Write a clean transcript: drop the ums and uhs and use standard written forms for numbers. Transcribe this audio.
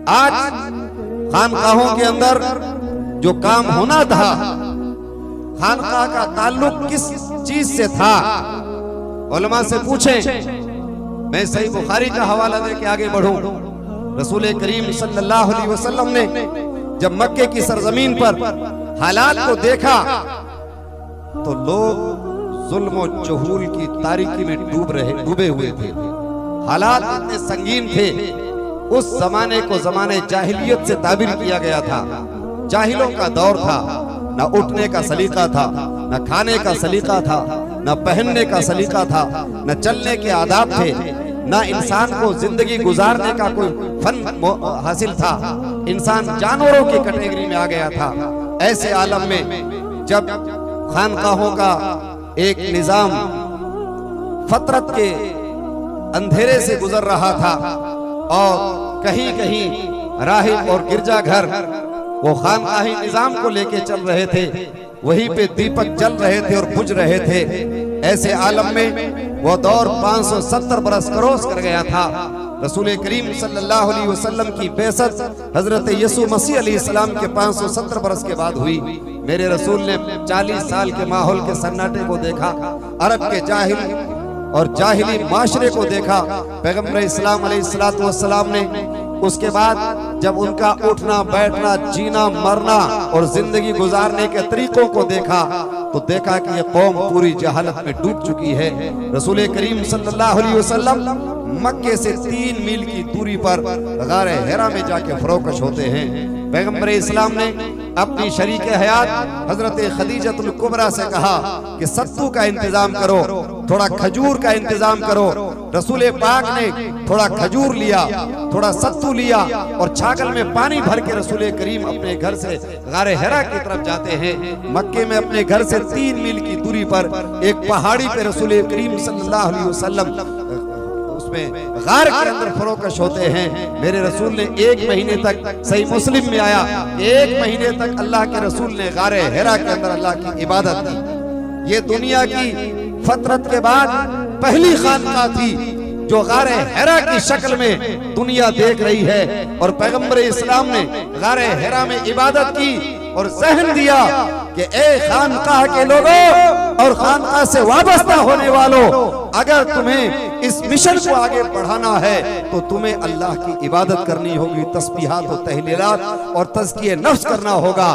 आज खानकाहों के अंदर जो काम होना था, खानकाह का ताल्लुक किस चीज से था, उलमा से पूछें। मैं सही बुखारी का हवाला दे के आगे बढ़ूं। रसूल करीम सल्लल्लाहु अलैहि वसल्लम ने जब मक्के की सरजमीन पर हालात को देखा तो लोग जुल्म और चहूल की तारीकी में डूबे हुए थे। हालात इतने संगीन थे। उस जमाने को जमाने जाहिलियत से ताबीर किया गया था। जाहिलों का दौर था। न उठने का सलीका था, न खाने का सलीका था, न पहनने का सलीका था, न चलने के आदाब थे, न इंसान को जिंदगी गुजारने का कोई फन हासिल था। इंसान जानवरों की कैटेगरी में आ गया था। ऐसे आलम में जब खानकाहों का एक निजाम फतरत के अंधेरे से गुजर रहा था और कहीं कहीं राहिब और गिरजाघर वो खानकाही निजाम को लेके चल रहे थे, वहीं पे दीपक जल रहे थे और बुझ रहे थे। ऐसे आलम में वो दौर 570 बरस क्रॉस कर गया था। रसूल करीम सल्लल्लाहु अलैहि वसल्लम की बेसत हजरत यीशु मसीह अलैहिस्सलाम के 570 बरस के बाद हुई। मेरे रसूल ने 40 साल के माहौल के सन्नाटे को देखा, अरब के जाहिल और जाहिली माशरे को देखा। पैगंबर इस्लाम अलैहिस्सलातु वस्सलाम ने उसके बाद जब उनका उठना बैठना जीना मरना और जिंदगी गुजारने के तरीकों को देखा तो देखा कि ये कौम पूरी जहालत में डूब चुकी है। रसूल करीम सल्लल्लाहु अलैहि वसल्लम मक्के से 3 मील की दूरी पर गारे हिरा में जाके फरोकश होते हैं। पैगंबर इस्लाम ने अपनी शरीक हयात हजरत खदीजतुल कुबरा से कहा कि सत्तू का इंतजाम करो, थोड़ा खजूर का इंतजाम करो। रसूल पाक ने थोड़ा खजूर लिया, थोड़ा सत्तू लिया और छागल में पानी भर के रसूल करीम अपने घर से गारे हिरा की तरफ जाते हैं। मक्के में अपने घर से 3 मील की दूरी पर एक पहाड़ी पे रसूल करीम सल्लल्लाहु अलैहि वसल्लम उसमें गार के अंदर फरोकश होते हैं। मेरे रसूल ने 1 महीने तक, सही मुस्लिम में आया, 1 महीने तक अल्लाह के रसूल ने गारे हिरा के अंदर अल्लाह की इबादत की। ये दुनिया की फतरत के बाद पहली खानकाह थी जो गारे हिरा की शक्ल में दुनिया देख रही है। और पैगंबर इस्लाम ने गारे हिरा में इबादत की और ज़हन दिया कि ए खानकाह के लोगों और खानकाह से वाबस्ता होने वालों, अगर तुम्हें इस मिशन को आगे बढ़ाना है तो तुम्हें अल्लाह की इबादत करनी होगी, तस्बीहात और तहलीलात और तज़किये नफ्स करना होगा।